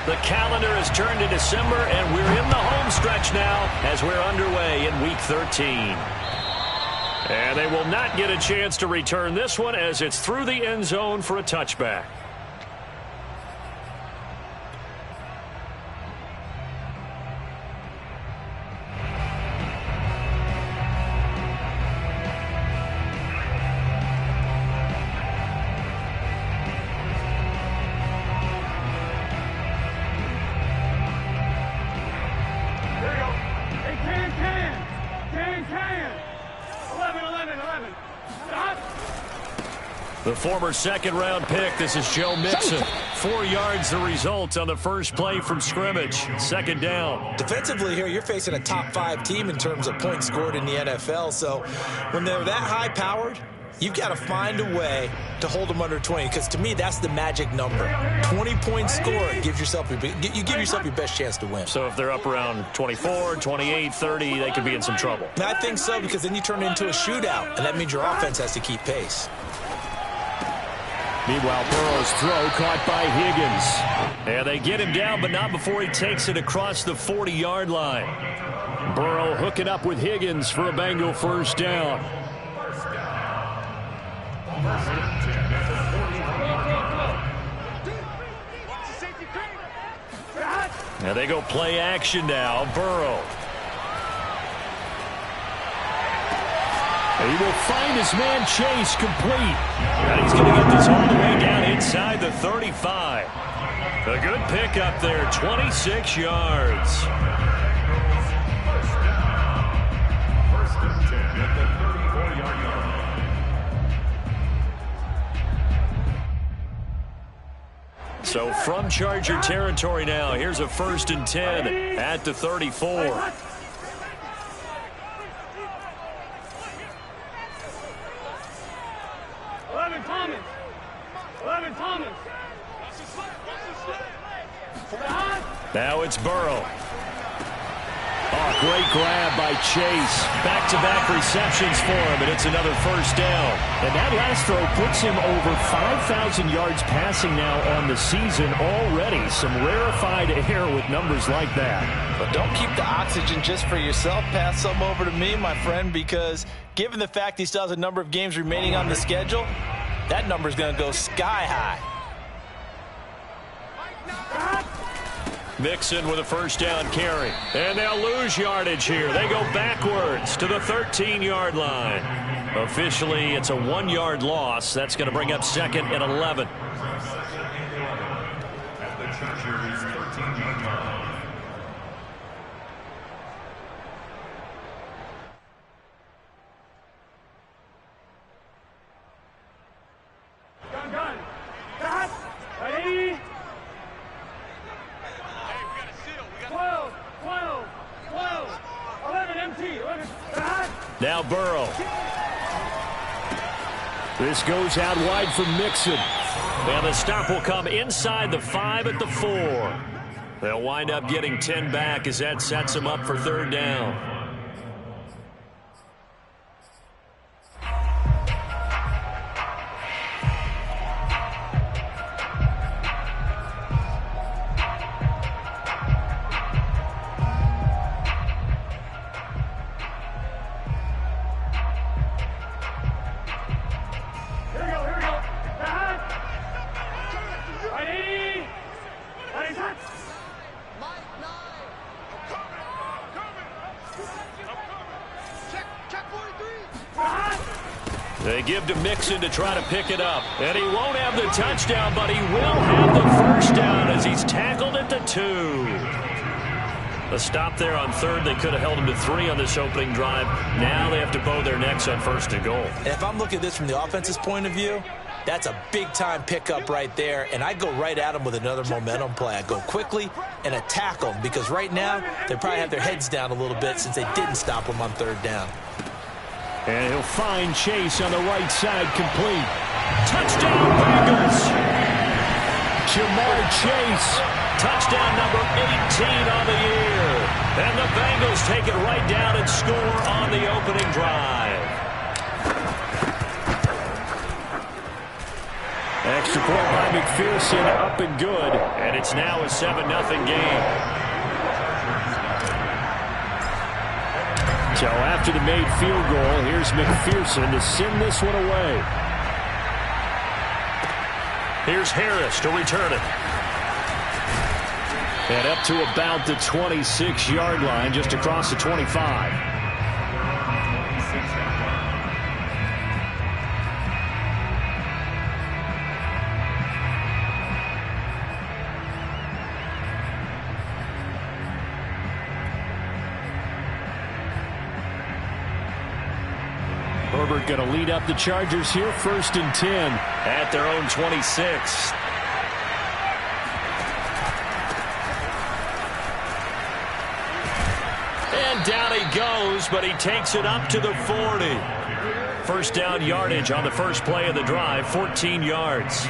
The calendar has turned to December, and we're in the home stretch now as we're underway in Week 13. And they will not get a chance to return this one as it's through the end zone for a touchback. The former second-round pick, this is Joe Mixon. 4 yards the result on the first play from scrimmage. Second down. Defensively here, you're facing a top-5 team in terms of points scored in the NFL. So when they're that high-powered, you've got to find a way to hold them under 20, because to me, that's the magic number. 20 points scored gives yourself you give yourself your best chance to win. So if they're up around 24, 28, 30, they could be in some trouble. I think so, because then you turn it into a shootout, and that means your offense has to keep pace. Meanwhile, Burrow's throw caught by Higgins. And they get him down, but not before he takes it across the 40-yard line. Burrow hooking up with Higgins for a Bengal first down. Now they go play action now. Burrow. He will find his man Chase complete. And he's going to get this all the way down inside the 35. A good pickup there, 26 yards. First and 10 at the 34-yard line. So from Charger territory now, here's a 1st and 10 at the 34. Now it's Burrow. Oh, great grab by Chase. Back-to-back receptions for him, and it's another first down. And that last throw puts him over 5,000 yards passing now on the season already. Some rarefied air with numbers like that. But don't keep the oxygen just for yourself. Pass some over to me, my friend, because given the fact he still has a number of games remaining on the schedule, that number is going to go sky high. Mixon with a first down carry. And they'll lose yardage here. They go backwards to the 13-yard line. Officially, it's a 1-yard loss. That's going to bring up 2nd and 11. At the Chargers' 13-yard line. Now Burrow. This goes out wide for Mixon. And the stop will come inside the 5 at the 4. They'll wind up getting 10 back as that sets them up for 3rd down. They give to Mixon to try to pick it up. And he won't have the touchdown, but he will have the first down as he's tackled at the 2. The stop there on 3rd. They could have held him to 3 on this opening drive. Now they have to bow their necks on 1st and goal. And if I'm looking at this from the offense's point of view, that's a big-time pickup right there. And I go right at them with another momentum play. I go quickly and attack them, because right now they probably have their heads down a little bit since they didn't stop them on 3rd down. And he'll find Chase on the right side complete. Touchdown, Bengals! Jamar Chase. Touchdown number 18 on the year. And the Bengals take it right down and score on the opening drive. Extra point by McPherson up and good. And it's now a 7-0 game. So after the made field goal, here's McPherson to send this one away. Here's Harris to return it. And up to about the 26-yard line, just across the 25. Herbert going to lead up the Chargers here, 1st and 10. At their own 26. And down he goes, but he takes it up to the 40. First down yardage on the first play of the drive, 14 yards.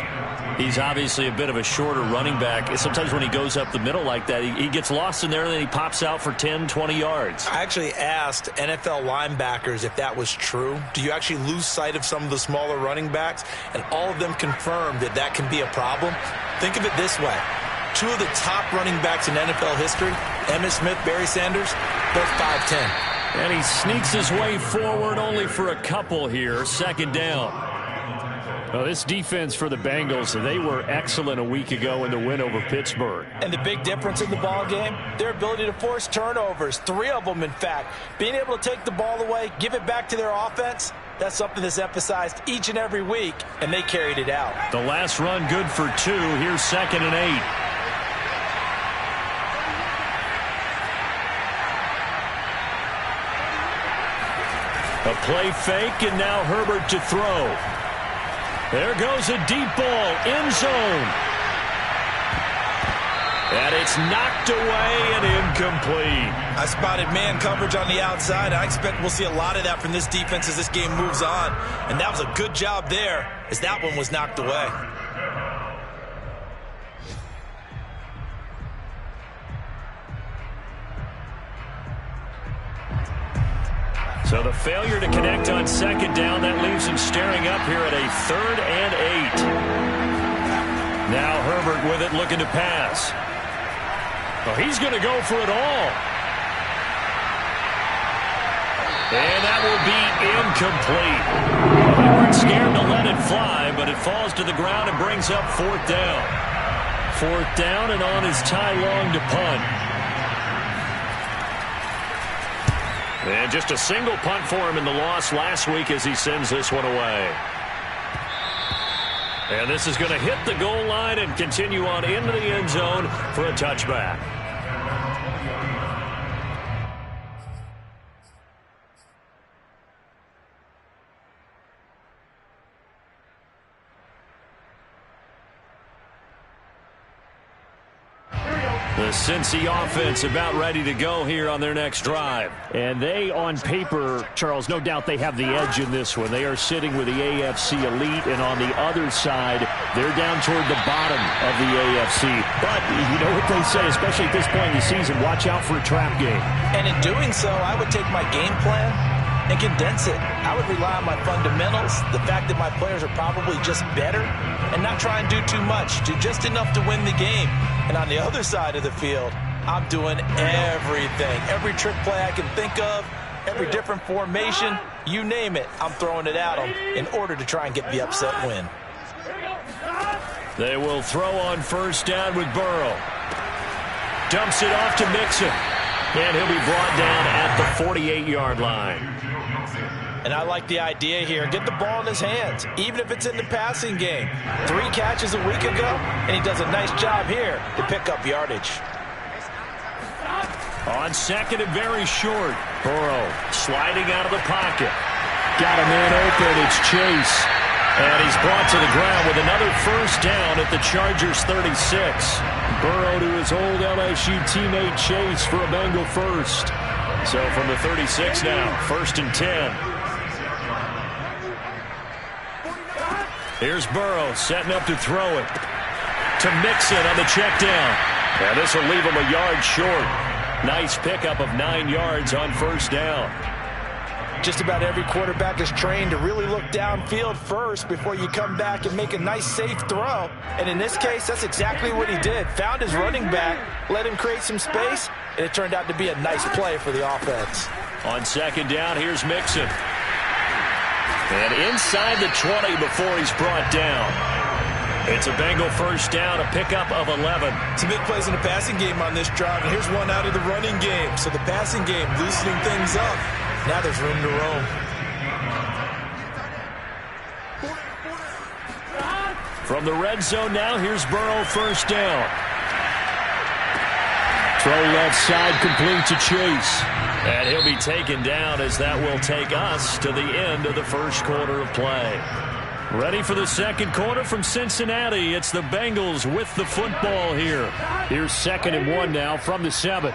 He's obviously a bit of a shorter running back. Sometimes when he goes up the middle like that, he gets lost in there, and then he pops out for 10, 20 yards. I actually asked NFL linebackers if that was true. Do you actually lose sight of some of the smaller running backs? And all of them confirmed that that can be a problem. Think of it this way. 2 of the top running backs in NFL history, Emmitt Smith, Barry Sanders, both 5'10". And he sneaks his way forward only for a couple here. 2nd down. Well, this defense for the Bengals, they were excellent a week ago in the win over Pittsburgh. And the big difference in the ball game, their ability to force turnovers, 3 of them in fact. Being able to take the ball away, give it back to their offense, that's something that's emphasized each and every week, and they carried it out. The last run good for 2. Here's 2nd and 8. A play fake, and now Herbert to throw. There goes a deep ball, end zone. And it's knocked away and incomplete. I spotted man coverage on the outside. I expect we'll see a lot of that from this defense as this game moves on. And that was a good job there as that one was knocked away. So the failure to connect on 2nd down, that leaves him staring up here at a 3rd and 8. Now Herbert with it, looking to pass. Well, he's going to go for it all. And that will be incomplete. Well, they weren't scared to let it fly, but it falls to the ground and brings up 4th down. 4th down, and on is Ty Long to punt. And just a single punt for him in the loss last week as he sends this one away. And this is going to hit the goal line and continue on into the end zone for a touchback. The Cincy offense about ready to go here on their next drive. And they, on paper, Charles, no doubt they have the edge in this one. They are sitting with the AFC elite, and on the other side, they're down toward the bottom of the AFC. But you know what they say, especially at this point in the season, watch out for a trap game. And in doing so, I would take my game plan and condense it. I would rely on my fundamentals, the fact that my players are probably just better, and not try and do too much, do just enough to win the game. And on the other side of the field, I'm doing everything. Every trick play I can think of, every different formation, you name it, I'm throwing it at them in order to try and get the upset win. They will throw on 1st down with Burrow. Dumps it off to Mixon. And he'll be brought down at the 48-yard line. And I like the idea here. Get the ball in his hands, even if it's in the passing game. 3 catches a week ago, and he does a nice job here to pick up yardage. On 2nd and very short. Burrow sliding out of the pocket. Got a man open. It's Chase. And he's brought to the ground with another 1st down at the Chargers 36. Burrow to his old LSU teammate Chase for a Bengal first. So from the 36 now, 1st and 10. Here's Burrow setting up to throw it. To Mixon on the check down. And this will leave him a yard short. Nice pickup of 9 yards on 1st down. Just about every quarterback is trained to really look downfield first before you come back and make a nice, safe throw. And in this case, that's exactly what he did. Found his running back, let him create some space, and it turned out to be a nice play for the offense. On second down, here's Mixon. And inside the 20 before he's brought down. It's a Bengal first down, a pickup of 11. Some big plays in the passing game on this drive, and here's one out of the running game. So the passing game loosening things up. Now there's room to roam. From the red zone now, here's Burrow first down. Throw left side, complete to Chase. And he'll be taken down as that will take us to the end of the first quarter of play. Ready for the second quarter from Cincinnati. It's the Bengals with the football here. Here's 2nd and 1 now from the 7.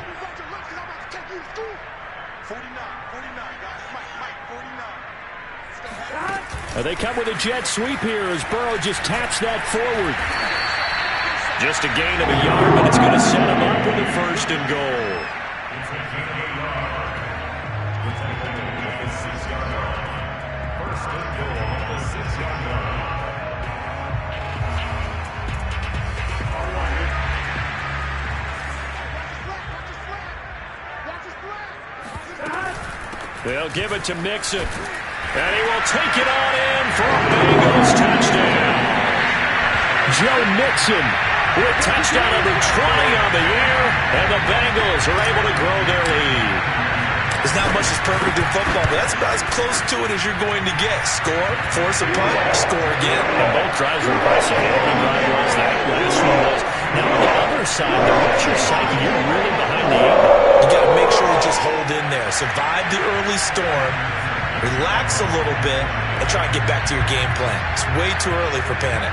They come with a jet sweep here as Burrow just taps that forward. Just a gain of a yard, but it's going to set him up with a 1st and goal. They'll give it to Mixon. And he will take it on in for a Bengals touchdown. Joe Mixon with touchdown number 20 on the year, and the Bengals are able to grow their lead. There's not much that's perfect in football, but that's about as close to it as you're going to get. Score, force a punt, score again. And both drives were impressive. One drive was that. Last one was. Now on the other side, though, what's your psyche? You're really behind the eight ball. You got to make sure you just hold in there. Survive the early storm. Relax a little bit and try and get back to your game plan. It's way too early for panic.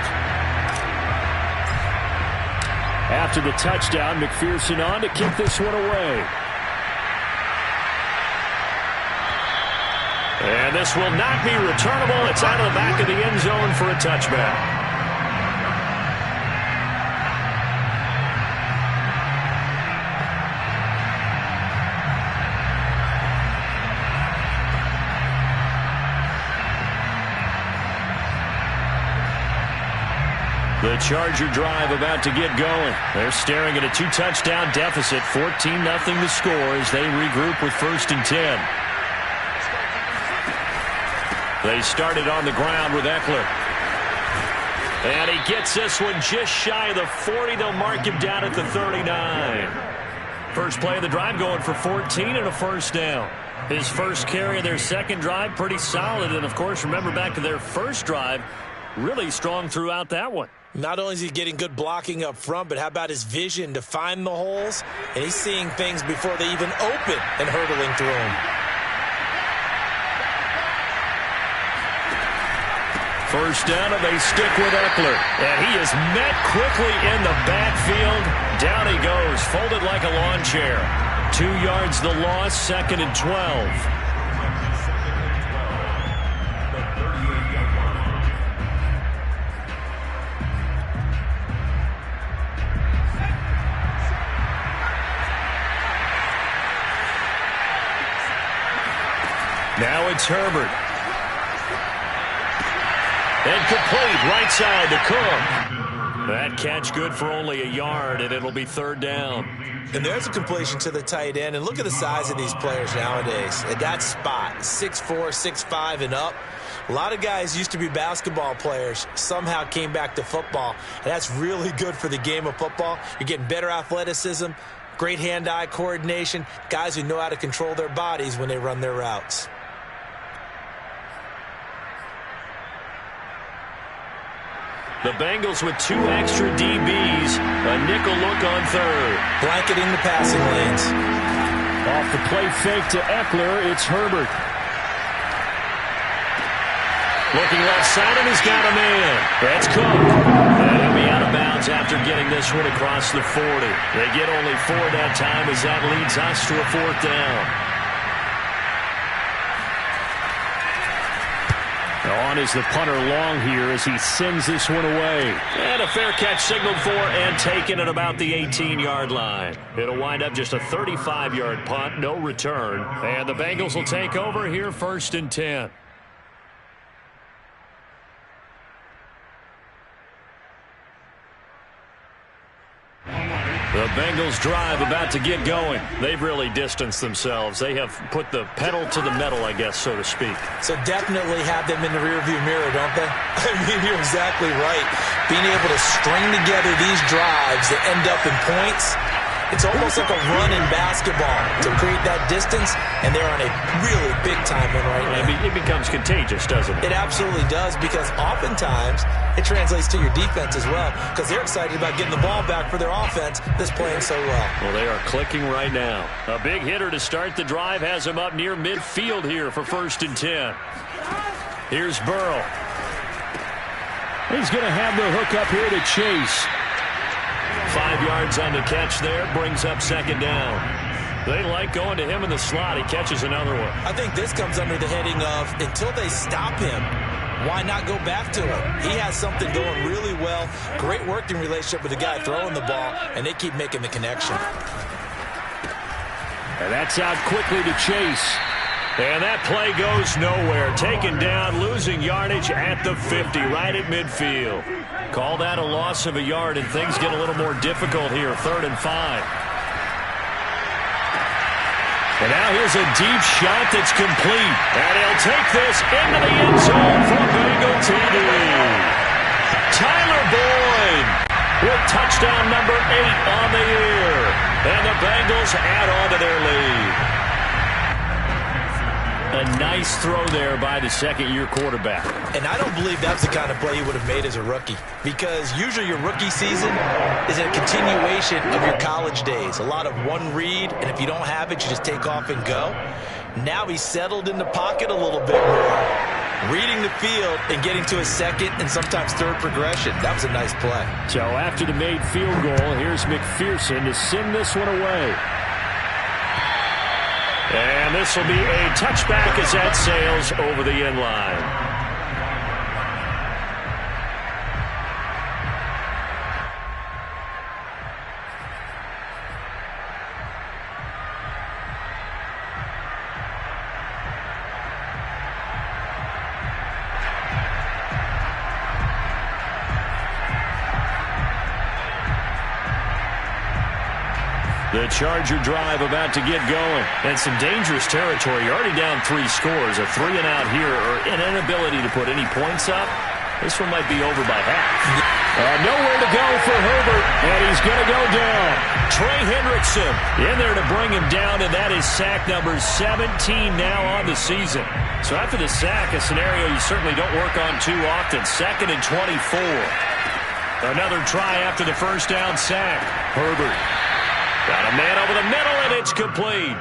After the touchdown, McPherson on to kick this one away. And this will not be returnable. It's out of the back of the end zone for a touchback. The Charger drive about to get going. They're staring at a 2-touchdown deficit, 14-0 to score as they regroup with 1st and 10. They started on the ground with Eckler. And he gets this one just shy of the 40. They'll mark him down at the 39. First play of the drive going for 14 and a 1st down. His first carry of their second drive, pretty solid. And, of course, remember back to their first drive, really strong throughout that one. Not only is he getting good blocking up front, but how about his vision to find the holes? And he's seeing things before they even open and hurtling through them. First down, and they stick with Eckler. And he is met quickly in the backfield. Down he goes, folded like a lawn chair. 2 yards the loss, 2nd and 12. Now it's Herbert. And complete, right side to Cook. That catch good for only a yard, and it'll be 3rd down. And there's a completion to the tight end. And look at the size of these players nowadays. At that spot, 6'4", 6'5", and up. A lot of guys used to be basketball players, somehow came back to football. And that's really good for the game of football. You're getting better athleticism, great hand-eye coordination, guys who know how to control their bodies when they run their routes. The Bengals with 2 extra DBs. A nickel look on 3rd. Blanketing the passing lanes. Off the play fake to Eckler, it's Herbert. Looking left side, and he's got a man. That's Cook. And he'll be out of bounds after getting this one across the 40. They get only 4 that time as that leads us to a 4th down. On is the punter long here as he sends this one away. And a fair catch signaled for and taken at about the 18-yard line. It'll wind up just a 35-yard punt, no return. And the Bengals will take over here 1st and 10. The Bengals drive about to get going. They've really distanced themselves. They have put the pedal to the metal, I guess, so to speak. So definitely have them in the rearview mirror, don't they? I mean, you're exactly right. Being able to string together these drives that end up in points, it's almost like a run in basketball to create that distance, and they're on a really big-time one right now. It becomes contagious, doesn't it? It absolutely does, because oftentimes it translates to your defense as well, because they're excited about getting the ball back for their offense that's playing so well. Well, they are clicking right now. A big hitter to start the drive has him up near midfield here for 1st and 10. Here's Burrow. He's going to have the hook up here to Chase. 5 yards on the catch there, brings up 2nd down. They like going to him in the slot. He catches another one. I think this comes under the heading of, until they stop him, why not go back to him? He has something going really well. Great working relationship with the guy throwing the ball, and they keep making the connection. And that's out quickly to Chase. And that play goes nowhere. Taken down, losing yardage at the 50, right at midfield. Call that a loss of a yard, and things get a little more difficult here. 3rd and 5. And now here's a deep shot that's complete. And he'll take this into the end zone for Bengal TD. Tyler Boyd with touchdown number 8 on the year. And the Bengals add on to their lead. A nice throw there by the 2nd-year quarterback. And I don't believe that's the kind of play he would have made as a rookie, because usually your rookie season is a continuation of your college days. A lot of one read, and if you don't have it, you just take off and go. Now he's settled in the pocket a little bit more, reading the field and getting to a 2nd and sometimes 3rd progression. That was a nice play. So after the made field goal, here's McPherson to send this one away. And this will be a touchback as that sails over the end line. The Charger drive about to get going. And some dangerous territory. You're already down 3 scores. A 3-and-out here, or an inability to put any points up. This one might be over by half. Nowhere to go for Herbert, and he's going to go down. Trey Hendrickson in there to bring him down, and that is sack number 17 now on the season. So after the sack, a scenario you certainly don't work on too often. 2nd and 24. Another try after the first down sack. Herbert. Got a man over the middle, and it's complete.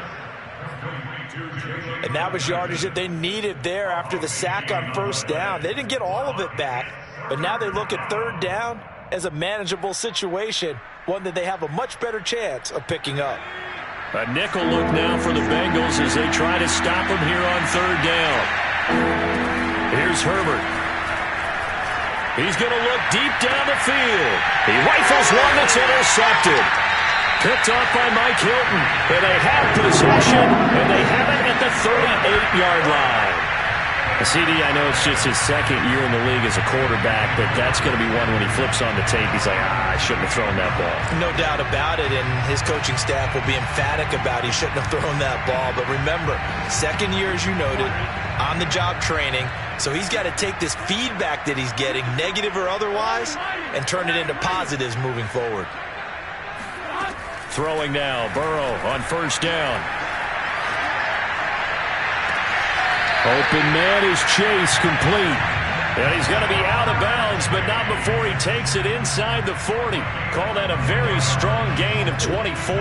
And that was yardage that they needed there after the sack on 1st down. They didn't get all of it back, but now they look at 3rd down as a manageable situation, one that they have a much better chance of picking up. A nickel look now for the Bengals as they try to stop him here on 3rd down. Here's Herbert. He's going to look deep down the field. He rifles one that's intercepted. Picked off by Mike Hilton. And they have possession, and they have it at the 38-yard line. CD, I know it's just his 2nd year in the league as a quarterback, but that's going to be one when he flips on the tape. He's like, I shouldn't have thrown that ball. No doubt about it, and his coaching staff will be emphatic about he shouldn't have thrown that ball. But remember, 2nd year, as you noted, on-the-job training. So he's got to take this feedback that he's getting, negative or otherwise, and turn it into positives moving forward. Throwing now, Burrow on 1st down. Open man is Chase, complete. And he's going to be out of bounds, but not before he takes it inside the 40. Call that a very strong gain of 24.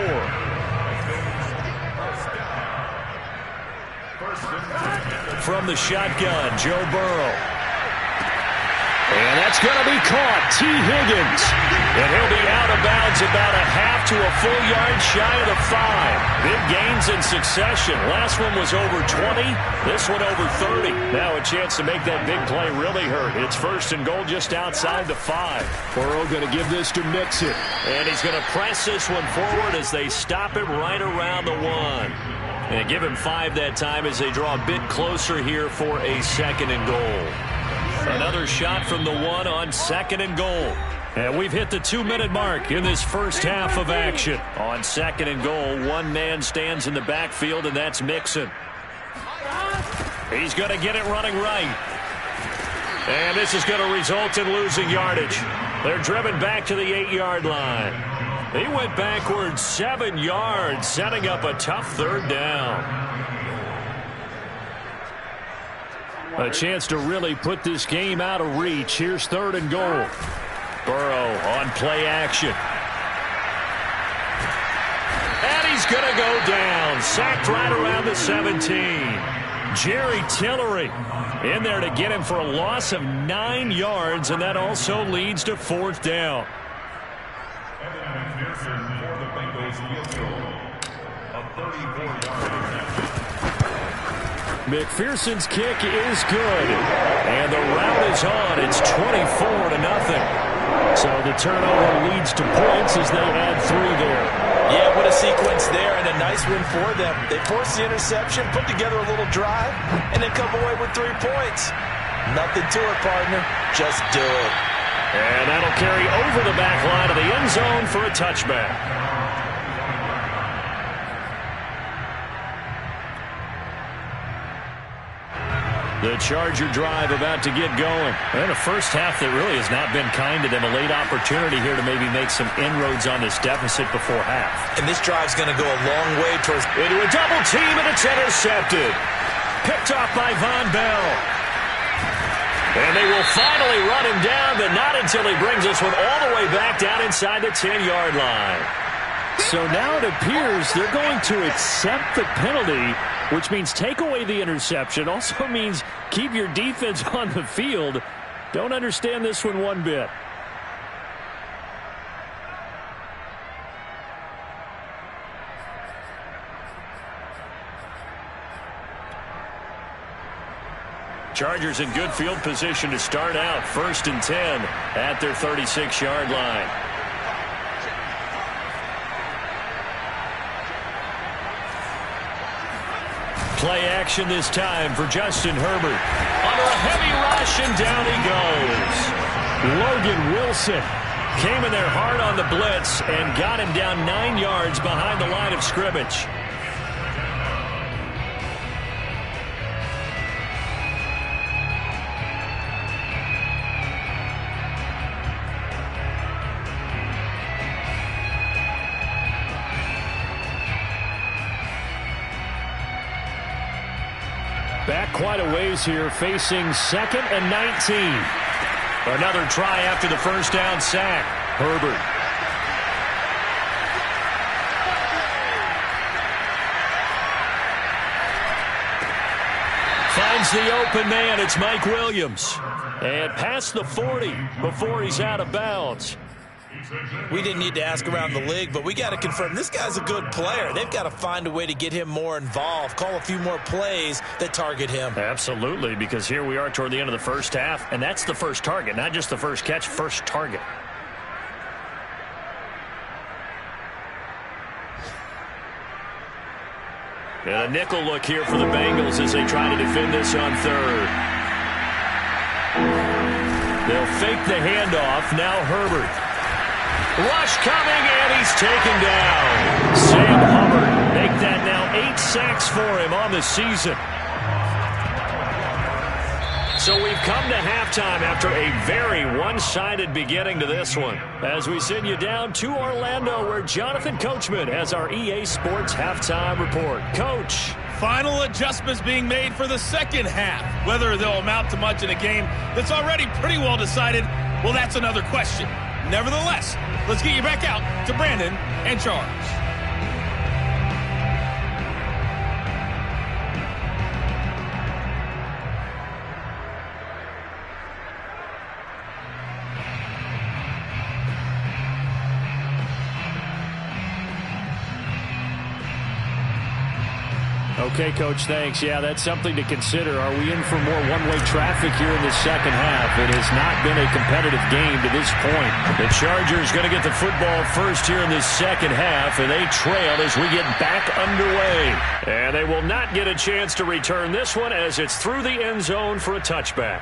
From the shotgun, Joe Burrow. And that's going to be caught. T. Higgins. And he'll be out of bounds about a half to a full yard shy of the 5. Big gains in succession. Last one was over 20. This one over 30. Now a chance to make that big play really hurt. It's first and goal just outside the 5. Burrow going to give this to Mixon. And he's going to press this one forward as they stop him right around the 1. And give him 5 that time as they draw a bit closer here for a second and goal. Another shot from the 1 on second and goal. And we've hit the 2-minute mark in this first half of action. On second and goal, one man stands in the backfield, and that's Mixon. He's going to get it running right. And this is going to result in losing yardage. They're driven back to the 8-yard line. He went backwards 7 yards, setting up a tough third down. A chance to really put this game out of reach. Here's third and goal. Burrow on play action. And he's going to go down. Sacked right around the 17. Jerry Tillery in there to get him for a loss of 9 yards, and that also leads to fourth down. McPherson's kick is good. And the route is on. It's 24-0. So the turnover leads to points as they add 3 there. Yeah, what a sequence there, and a nice win for them. They forced the interception, put together a little drive, and then come away with 3 points. Nothing to it, partner. Just do it. And that'll carry over the back line of the end zone for a touchback. The Charger drive about to get going. And a first half that really has not been kind to them. A late opportunity here to maybe make some inroads on this deficit before half. And this drive's going to go a long way towards... Into a double team, and it's intercepted. Picked off by Von Bell. And they will finally run him down, but not until he brings this one all the way back down inside the 10-yard line. So now it appears they're going to accept the penalty, which means take away the interception. Also means keep your defense on the field. Don't understand this one bit. Chargers in good field position to start out. 1st and 10 at their 36-yard line. Play action this time for Justin Herbert. Under a heavy rush, and down he goes. Logan Wilson came in there hard on the blitz and got him down 9 yards behind the line of scrimmage. Back quite a ways here, facing 2nd and 19. Another try after the first down sack. Herbert. Finds the open man. It's Mike Williams. And past the 40 before he's out of bounds. We didn't need to ask around the league, but we got to confirm this guy's a good player. They've got to find a way to get him more involved, call a few more plays that target him. Absolutely, because here we are toward the end of the first half, and that's the first target, not just the first catch, first target. And a nickel look here for the Bengals as they try to defend this on 3rd. They'll fake the handoff. Now Herbert. Rush coming, and he's taken down. Sam Hubbard make that now 8 sacks for him on the season. So we've come to halftime after a very one-sided beginning to this one. As we send you down to Orlando, where Jonathan Coachman has our EA Sports halftime report. Coach. Final adjustments being made for the second half. Whether they'll amount to much in a game that's already pretty well decided, well, that's another question. Nevertheless, let's get you back out to Brandon and Charles. Okay, Coach, thanks. Yeah, that's something to consider. Are we in for more one-way traffic here in the second half? It has not been a competitive game to this point. The Chargers going to get the football first here in the second half, and they trail as we get back underway. And they will not get a chance to return this one as it's through the end zone for a touchback.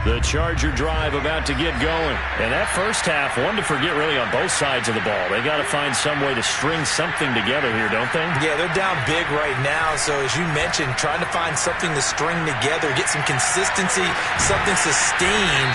The Charger drive about to get going. And that first half, one to forget really on both sides of the ball. They got to find some way to string something together here, don't they? Yeah, they're down big right now. So as you mentioned, trying to find something to string together, get some consistency, something sustained,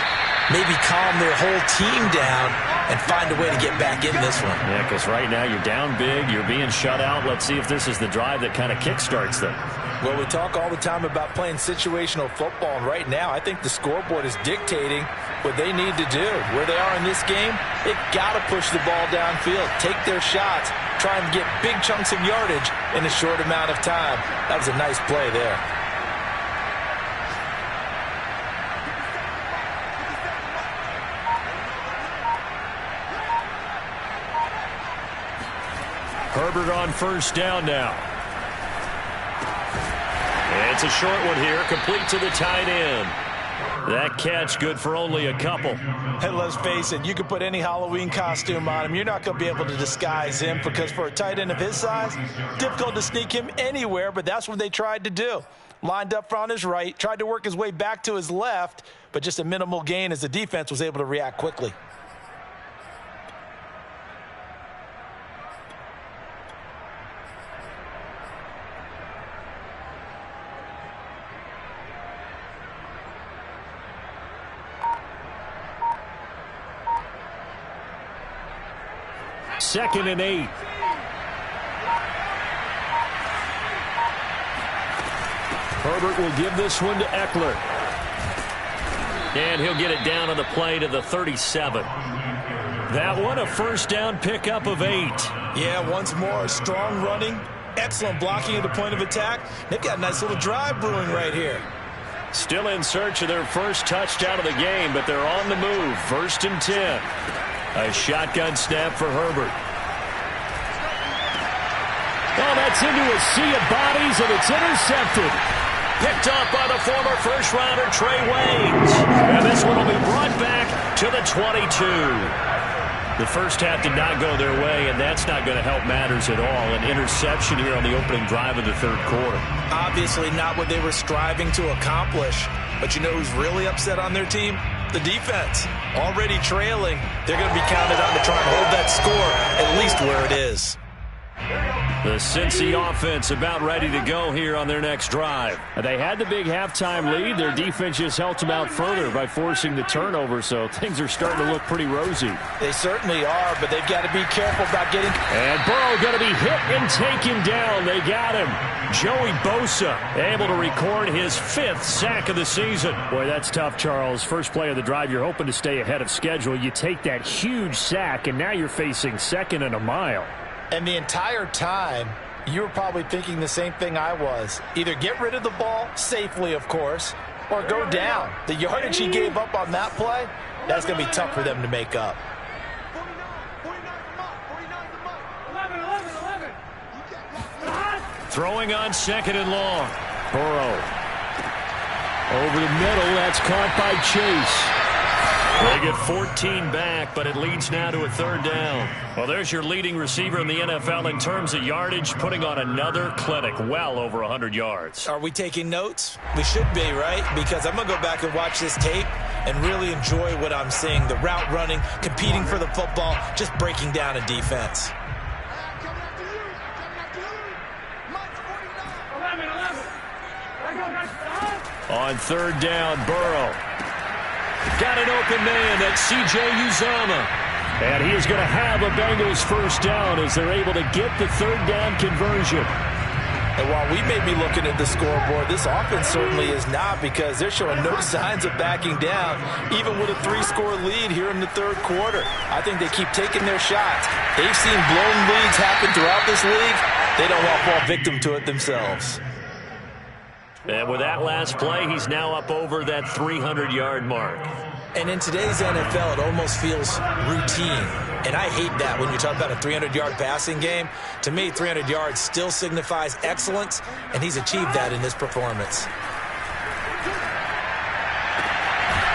maybe calm their whole team down and find a way to get back in this one. Yeah, because right now you're down big, you're being shut out. Let's see if this is the drive that kind of kickstarts them. Well, we talk all the time about playing situational football, and right now I think the scoreboard is dictating what they need to do. Where they are in this game, they've got to push the ball downfield, take their shots, try and get big chunks of yardage in a short amount of time. That was a nice play there. Herbert on first down now. It's a short one here, complete to the tight end. That catch good for only a couple. And let's face it, you can put any Halloween costume on him. You're not going to be able to disguise him because for a tight end of his size, difficult to sneak him anywhere, but that's what they tried to do. Lined up on his right, tried to work his way back to his left, but just a minimal gain as the defense was able to react quickly. Second and 8. Herbert will give this one to Eckler. And he'll get it down on the play to the 37. That one a first down pickup of 8. Yeah, once more, strong running, excellent blocking at the point of attack. They've got a nice little drive brewing right here. Still in search of their first touchdown of the game, but they're on the move. First and 10. A shotgun snap for Herbert. Oh, that's into a sea of bodies, and it's intercepted. Picked up by the former first-rounder Trey Waynes. And this one will be brought back to the 22. The first half did not go their way, and that's not going to help matters at all. An interception here on the opening drive of the third quarter. Obviously not what they were striving to accomplish. But you know who's really upset on their team? The defense. Already trailing. They're going to be counted on to try and hold that score at least where it is. The Cincy offense about ready to go here on their next drive. They had the big halftime lead. Their defense just helped them out further by forcing the turnover, so things are starting to look pretty rosy. They certainly are, but they've got to be careful about getting... And Burrow going to be hit and taken down. They got him. Joey Bosa able to record his 5th sack of the season. Boy, that's tough, Charles. First play of the drive, you're hoping to stay ahead of schedule. You take that huge sack, and now you're facing second and a mile. And the entire time, you were probably thinking the same thing I was. Either get rid of the ball, safely of course, or go down. The yardage he gave up on that play, that's going to be tough for them to make up. Throwing on second and long. Burrow. Over the middle, that's caught by Chase. They get 14 back, but it leads now to a third down. Well, there's your leading receiver in the NFL in terms of yardage, putting on another clinic, well over 100 yards. Are we taking notes? We should be, right? Because I'm going to go back and watch this tape and really enjoy what I'm seeing. The route running, competing for the football, just breaking down a defense. On third down, Burrow. Got an open man. That's C.J. Uzomah. And he is going to have a Bengals first down as they're able to get the third down conversion. And while we may be looking at the scoreboard, this offense certainly is not, because they're showing no signs of backing down, even with a 3-score lead here in the third quarter. I think they keep taking their shots. They've seen blown leads happen throughout this league. They don't want to fall victim to it themselves. And with that last play, he's now up over that 300-yard mark. And in today's NFL, it almost feels routine. And I hate that when you talk about a 300-yard passing game. To me, 300 yards still signifies excellence, and he's achieved that in this performance.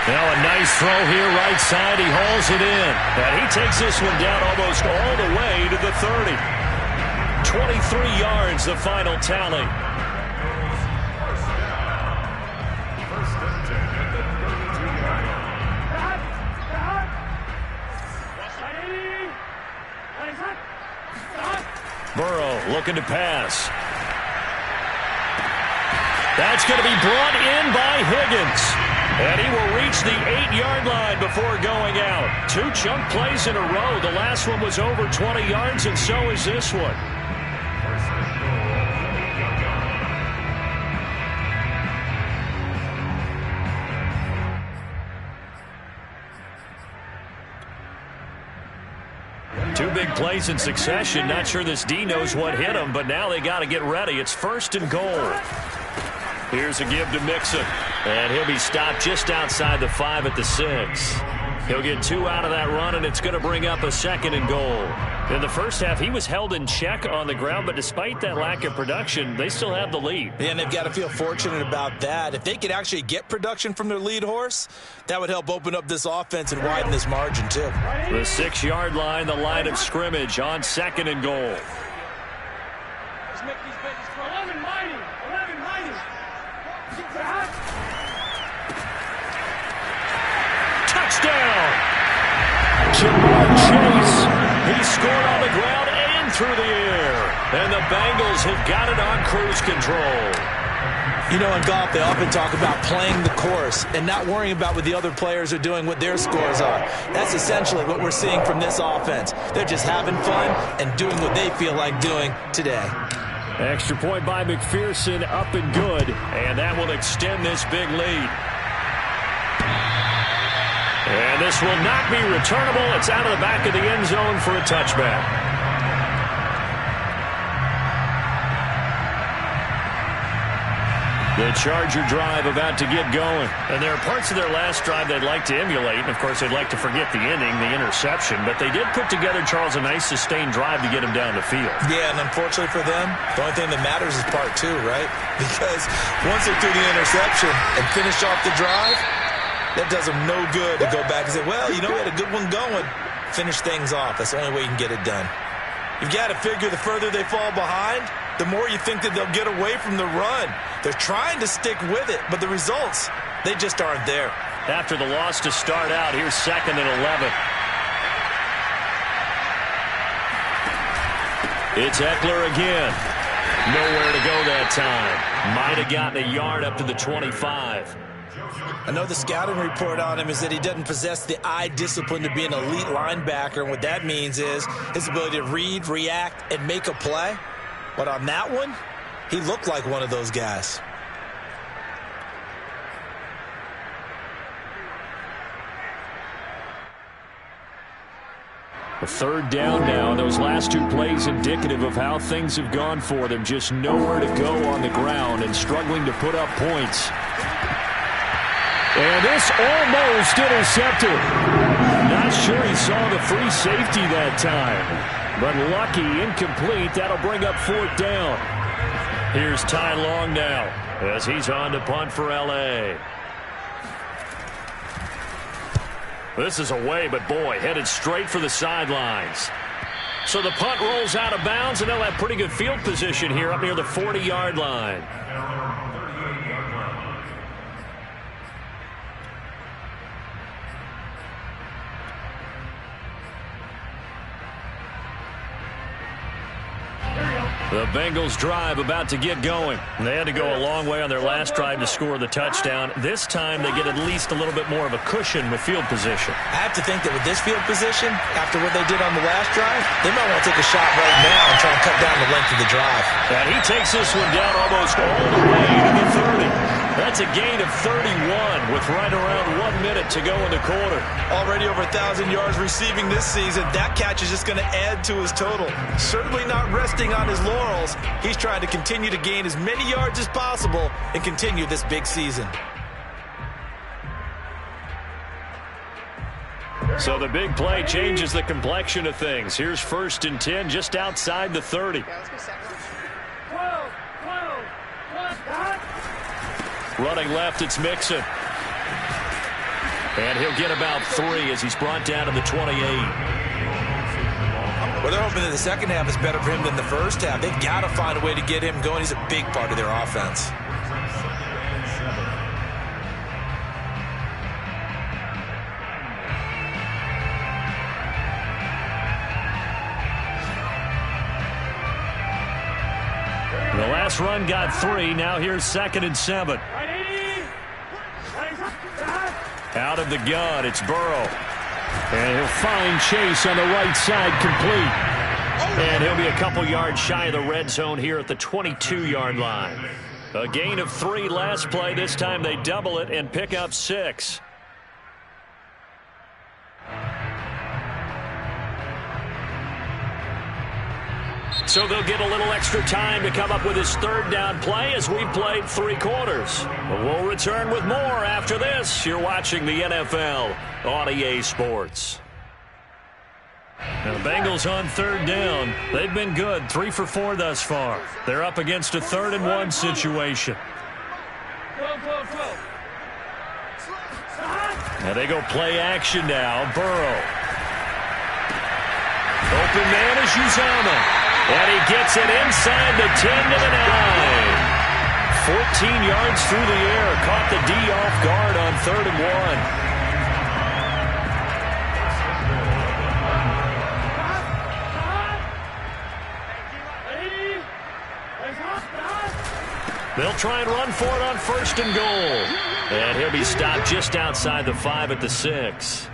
Now a nice throw here right side. He hauls it in. And he takes this one down almost all the way to the 30. 23 yards, the final tally. Burrow looking to pass. That's going to be brought in by Higgins. And he will reach the 8-yard line before going out. 2 chunk plays in a row. The last one was over 20 yards, and so is this one. Two big plays in succession. Not sure this D knows what hit him, but now they got to get ready. It's 1st and goal. Here's a give to Mixon. And he'll be stopped just outside the 5 at the 6. He'll get 2 out of that run, and it's going to bring up a 2nd and goal. In the first half, he was held in check on the ground, but despite that lack of production, they still have the lead. Yeah, and they've got to feel fortunate about that. If they could actually get production from their lead horse, that would help open up this offense and widen this margin, too. The 6-yard line, the line of scrimmage on 2nd and goal. Let's make these babies grow. 11 mighty. Touchdown! Jamar Chase. He scored on the ground and through the air. And the Bengals have got it on cruise control. You know, in golf, they often talk about playing the course and not worrying about what the other players are doing, what their scores are. That's essentially what we're seeing from this offense. They're just having fun and doing what they feel like doing today. Extra point by McPherson, up and good. And that will extend this big lead. And this will not be returnable. It's out of the back of the end zone for a touchback. The Charger drive about to get going. And there are parts of their last drive they'd like to emulate. And, of course, they'd like to forget the ending, the interception. But they did put together, Charles, a nice sustained drive to get him down the field. Yeah, and unfortunately for them, the only thing that matters is part 2, right? Because once they threw the interception and finished off the drive, that does them no good to go back and say, well, you know, we had a good one going. Finish things off. That's the only way you can get it done. You've got to figure the further they fall behind, the more you think that they'll get away from the run. They're trying to stick with it, but the results, they just aren't there. After the loss to start out, here's 2nd and 11. It's Eckler again. Nowhere to go that time. Might have gotten a yard up to the 25. I know the scouting report on him is that he doesn't possess the eye discipline to be an elite linebacker, and what that means is his ability to read, react, and make a play. But on that one, he looked like one of those guys. A 3rd down now. Those last 2 plays indicative of how things have gone for them. Just nowhere to go on the ground and struggling to put up points. And this almost intercepted. Not sure he saw the free safety that time. But lucky, incomplete. That'll bring up 4th down. Here's Ty Long now as he's on to punt for L.A. This is away, but boy, headed straight for the sidelines. So the punt rolls out of bounds, and they'll have pretty good field position here up near the 40-yard line. The Bengals drive about to get going. They had to go a long way on their last drive to score the touchdown. This time they get at least a little bit more of a cushion with field position. I have to think that with this field position, after what they did on the last drive, they might want to take a shot right now and try and cut down the length of the drive. And he takes this one down almost all the way to the 30. That's a gain of 31 with right around 1 minute minute to go in the quarter. Already over 1,000 yards receiving this season. That catch is just going to add to his total. Certainly not resting on his laurels. He's trying to continue to gain as many yards as possible and continue this big season. So the big play changes the complexion of things. Here's 1st and 10 just outside the 30. Running left, it's Mixon. And he'll get about 3 as he's brought down to the 28. Well, they're hoping that the second half is better for him than the first half. They've got to find a way to get him going. He's a big part of their offense. The last run got 3. Now here's 2nd and 7. Out of the gun, it's Burrow. And he'll find Chase on the right side, complete. And he'll be a couple yards shy of the red zone here at the 22-yard line. A gain of 3 last play. This time they double it and pick up 6. So they'll get a little extra time to come up with his 3rd down play as we've played 3 quarters. But we'll return with more after this. You're watching the NFL on EA Sports. Now the Bengals on 3rd down. They've been good, 3 for 4 thus far. They're up against a 3rd and 1 situation. Now they go play action now. Burrow. Open man is Uzama. And he gets it inside the 10 to the 9. 14 yards through the air. Caught the D off guard on 3rd and 1. They'll try and run for it on 1st and goal. And he'll be stopped just outside the 5 at the 6.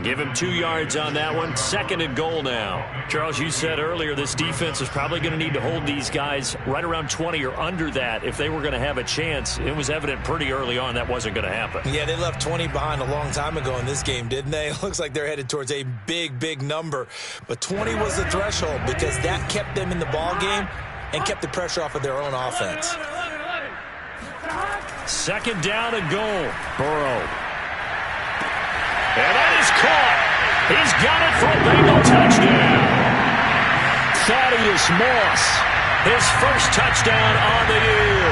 Give him 2 yards on that one. 2nd and goal now. Charles, you said earlier this defense is probably going to need to hold these guys right around 20 or under that if they were going to have a chance. It was evident pretty early on that wasn't going to happen. Yeah, they left 20 behind a long time ago in this game, didn't they? It looks like they're headed towards a big, big number. But 20 was the threshold because that kept them in the ball game and kept the pressure off of their own offense. 2nd down and goal. Burrow. And that is caught. He's got it for a Bengal touchdown. Thaddeus Moss, his 1st touchdown on the year.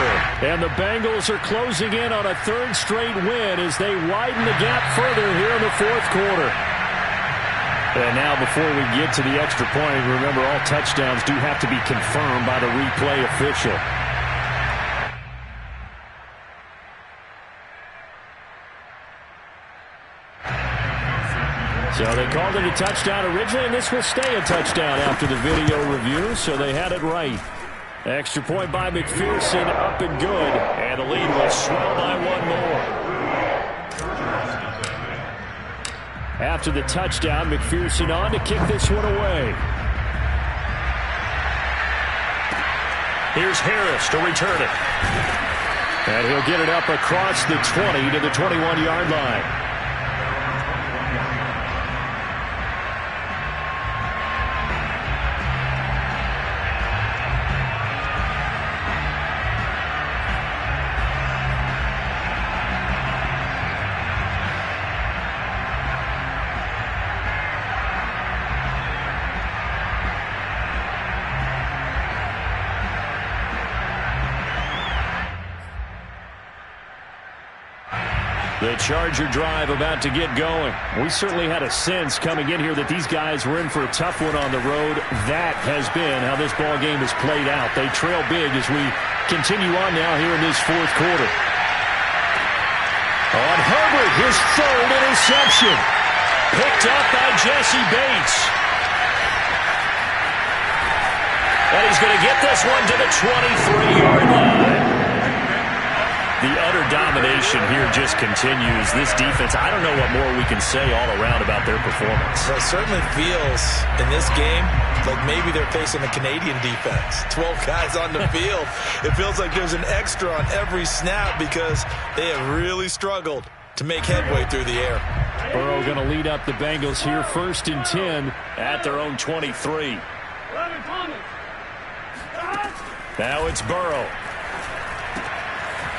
And the Bengals are closing in on a 3rd straight win as they widen the gap further here in the 4th quarter. And now before we get to the extra point, remember all touchdowns do have to be confirmed by the replay official. So they called it a touchdown originally, and this will stay a touchdown after the video review, so they had it right. Extra point by McPherson, up and good, and the lead will swell by 1 more. After the touchdown, McPherson on to kick this one away. Here's Harris to return it. And he'll get it up across the 20 to the 21-yard line. The Charger drive about to get going. We certainly had a sense coming in here that these guys were in for a tough one on the road. That has been how this ball game has played out. They trail big as we continue on now here in this 4th quarter. On Herbert, his 3rd interception. Picked up by Jesse Bates. And he's going to get this one to the 23-yard line. The utter domination here just continues. This defense, I don't know what more we can say all around about their performance. Well, it certainly feels in this game like maybe they're facing a Canadian defense. 12 guys on the field. It feels like there's an extra on every snap because they have really struggled to make headway through the air. Burrow going to lead up the Bengals here, 1st and 10 at their own 23. Now it's Burrow.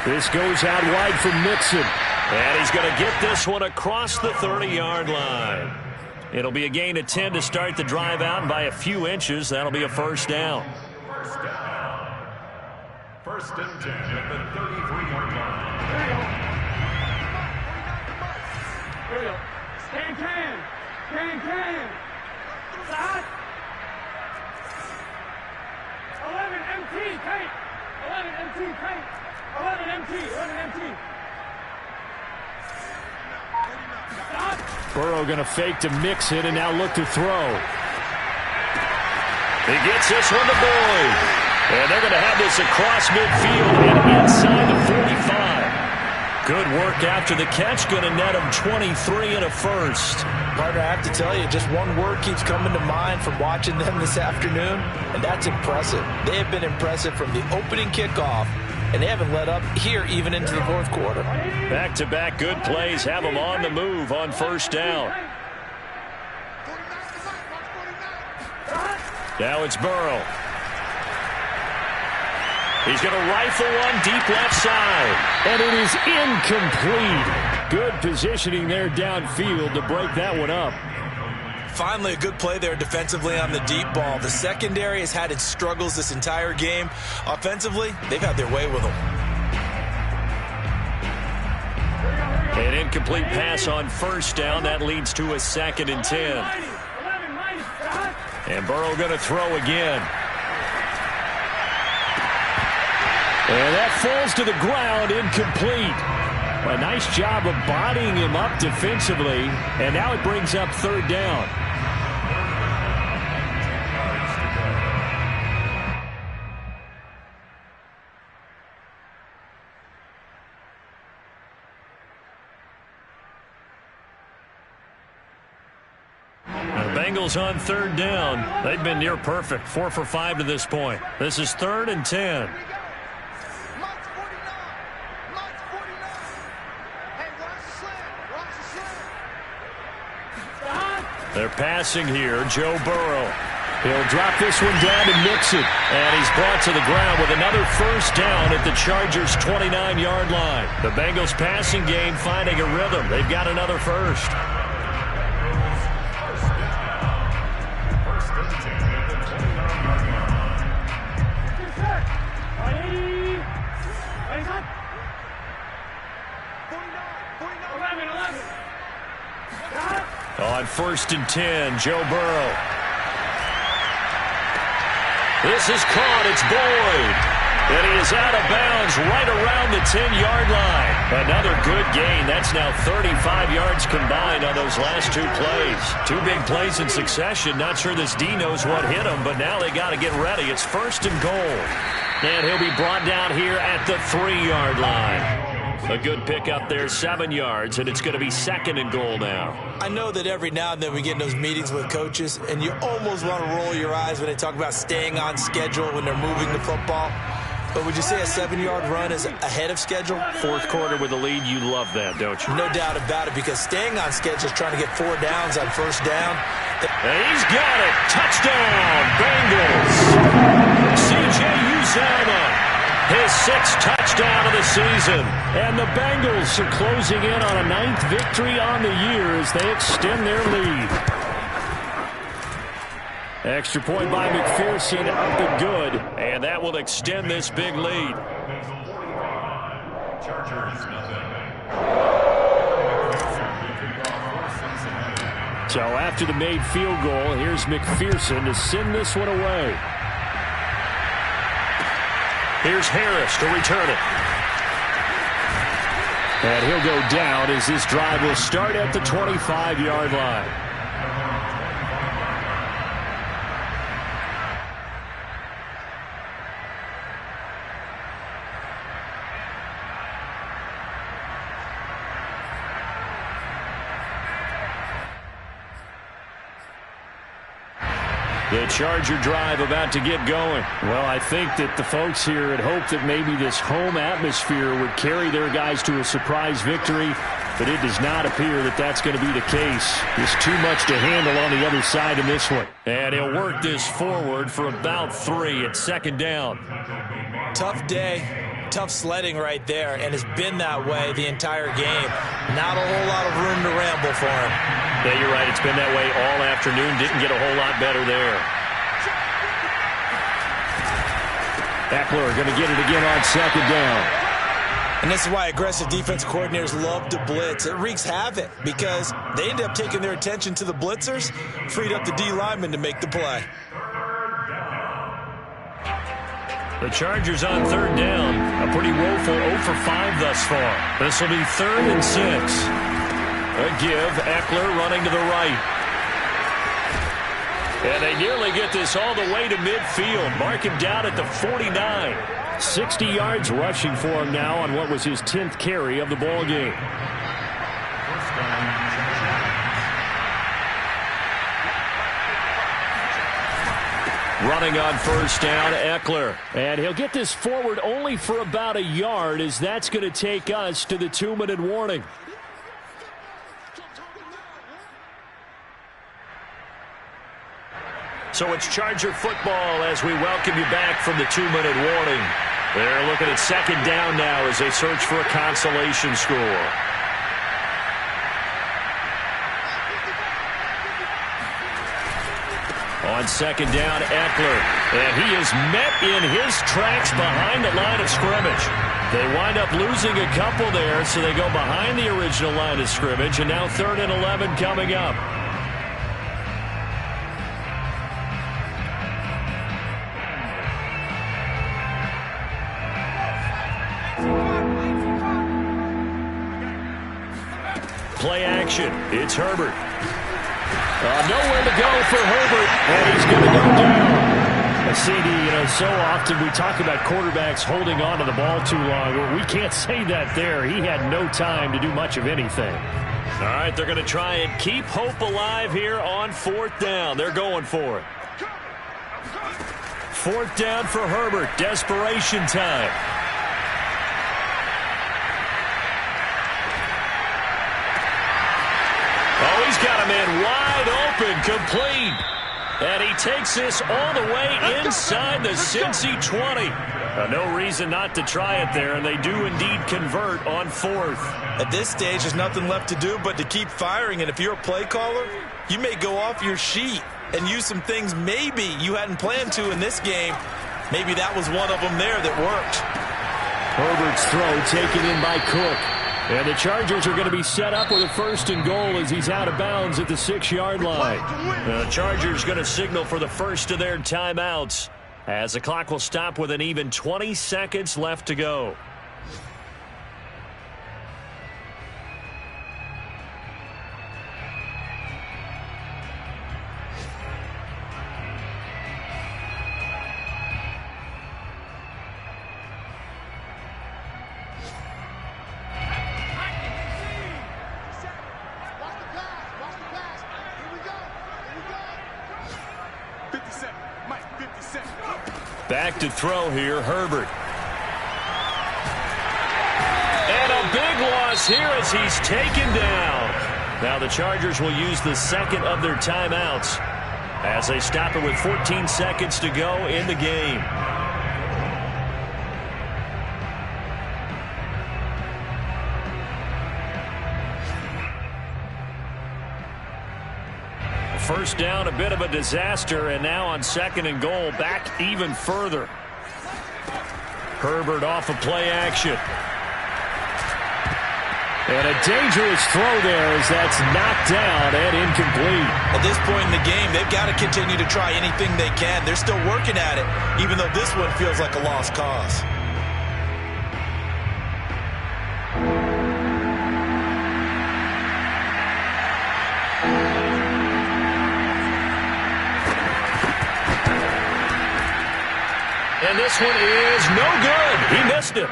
This goes out wide for Mixon. And he's going to get this one across the 30-yard line. It'll be a gain of 10 to start the drive out, and by a few inches, that'll be a first down. First and 10 at the 33-yard line. Can. Side. 11 MT, paint. 11 MT, paint. 11 MT. Burrow going to fake to Mixon and now look to throw. He gets this one to Boyd. And they're going to have this across midfield and inside the 45. Good work after the catch. Going to net him 23 and a first. Partner, I have to tell you, just one word keeps coming to mind from watching them this afternoon, and that's impressive. They have been impressive from the opening kickoff, and they haven't let up here even into the fourth quarter. Back-to-back good plays have them on the move on first down. Now it's Burrow. He's going to rifle one deep left side. And it is incomplete. Good positioning there downfield to break that one up. Finally, a good play there defensively on the deep ball. The secondary has had its struggles this entire game. Offensively, they've had their way with them. An incomplete pass on first down. That leads to a 2nd and 10. And Burrow going to throw again. And that falls to the ground, incomplete. A nice job of bodying him up defensively, and now it brings up 3rd down. The Bengals on 3rd down. They've been near perfect, 4 for 5 to this point. This is 3rd and 10. They're passing here. Joe Burrow. He'll drop this one down to Mixon. And he's brought to the ground with another first down at the Chargers' 29-yard line. The Bengals passing game finding a rhythm. They've got another first. On 1st and 10, Joe Burrow. This is caught. It's Boyd. And he is out of bounds right around the 10-yard line. Another good gain. That's now 35 yards combined on those last 2 plays. 2 big plays in succession. Not sure this D knows what hit him, but now they got to get ready. It's 1st and goal. And he'll be brought down here at the 3-yard line. A good pickup there, 7 yards, and it's going to be 2nd and goal now. I know that every now and then we get in those meetings with coaches, and you almost want to roll your eyes when they talk about staying on schedule when they're moving the football. But would you say a 7-yard run is ahead of schedule? 4th quarter with a lead, you love that, don't you? No doubt about it, because staying on schedule is trying to get 4 downs on first down. And he's got it. Touchdown, Bengals. C.J. Uzomah. His 6th touchdown of the season. And the Bengals are closing in on a 9th victory on the year as they extend their lead. Extra point by McPherson, up and good. And that will extend this big lead. So after the made field goal, here's McPherson to send this one away. Here's Harris to return it. And he'll go down as this drive will start at the 25-yard line. The Charger drive about to get going. Well, I think that the folks here had hoped that maybe this home atmosphere would carry their guys to a surprise victory. but it does not appear that that's going to be the case. Just too much to handle on the other side in this one. And he'll work this forward for about 3 at second down. Tough day, tough sledding right there, and has been that way the entire game. Not a whole lot of room to ramble for him. Yeah, you're right. It's been that way all afternoon. Didn't get a whole lot better there. Eckler going to get it again on second down. And this is why aggressive defense coordinators love to blitz. It wreaks havoc because they end up taking their attention to the blitzers, freed up the D lineman to make the play. The Chargers on third down. A pretty woeful 0 for 5 thus far. This will be 3rd and 6. A give. Eckler running to the right. And they nearly get this all the way to midfield. Mark him down at the 49. 60 yards rushing for him now on what was his 10th carry of the ball game. Running on first down, Eckler. And he'll get this forward only for about a yard, as that's going to take us to the 2-minute warning. So it's Charger football as we welcome you back from the 2-minute warning. They're looking at second down now as they search for a consolation score. On second down, Eckler. And he is met in his tracks behind the line of scrimmage. They wind up losing a couple there, so they go behind the original line of scrimmage. And now 3rd and 11 coming up. Play action. It's Herbert. Nowhere to go for Herbert, and he's going to go down. CD, so often we talk about quarterbacks holding on to the ball too long. Well, we can't say that there. He had no time to do much of anything. All right, they're going to try and keep hope alive here on 4th down. They're going for it. 4th down for Herbert. Desperation time. Oh, he's got a man wide open, complete. And he takes this all the way inside the Cincy 20. No reason not to try it there, and they do indeed convert on 4th. At this stage, there's nothing left to do but to keep firing, and if you're a play caller, you may go off your sheet and use some things maybe you hadn't planned to in this game. Maybe that was one of them there that worked. Herbert's throw taken in by Cook. And the Chargers are going to be set up with a 1st and goal as he's out of bounds at the 6-yard line. The Chargers going to signal for the first of their timeouts as the clock will stop with an even 20 seconds left to go. Back to throw here, Herbert. And a big loss here as he's taken down. Now the Chargers will use the second of their timeouts as they stop it with 14 seconds to go in the game. First down, a bit of a disaster, and now on 2nd and goal, back even further. Herbert off of play action. And a dangerous throw there as that's knocked down and incomplete. At this point in the game, they've got to continue to try anything they can. They're still working at it, even though this one feels like a lost cause. And this one is no good. He missed it.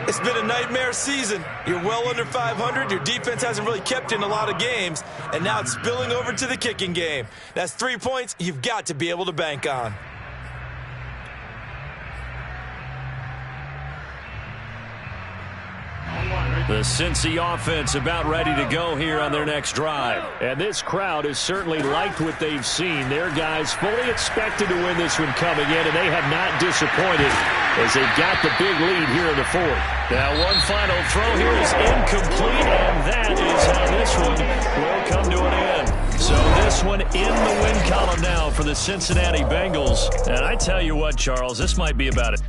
It's been a nightmare season. You're well under 500. Your defense hasn't really kept in a lot of games. And now it's spilling over to the kicking game. That's 3 points you've got to be able to bank on. The Cincy offense about ready to go here on their next drive. And this crowd has certainly liked what they've seen. Their guys fully expected to win this one coming in, and they have not disappointed as they've got the big lead here in the fourth. Now one final throw here is incomplete, and that is how this one will come to an end. So this one in the win column now for the Cincinnati Bengals. And I tell you what, Charles, this might be about it.